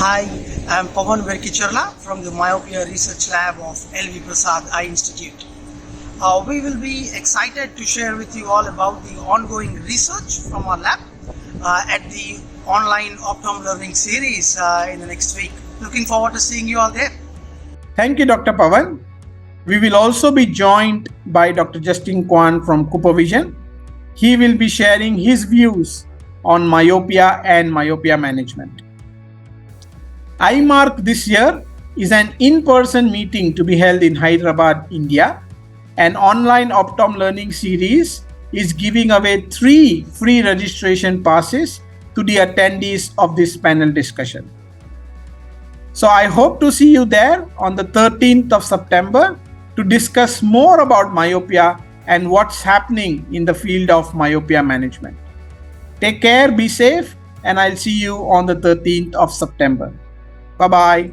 Hi, I'm Pawan Verkicherla from the Myopia Research Lab of LV Prasad Eye Institute. We will be excited to share with you all about the ongoing research from our lab at the online Optom learning series in the next week. Looking forward to seeing you all there. Thank you, Dr. Pawan. We will also be joined by Dr. Justin Kwan from Cooper Vision. He will be sharing his views on myopia and myopia management. IMARC this year is an in-person meeting to be held in Hyderabad, India. An online Optom learning series is giving away 3 free registration passes to the attendees of this panel discussion. So I hope to see you there on the 13th of September to discuss more about myopia and what's happening in the field of myopia management. Take care, be safe, and I'll see you on the 13th of September. Bye-bye.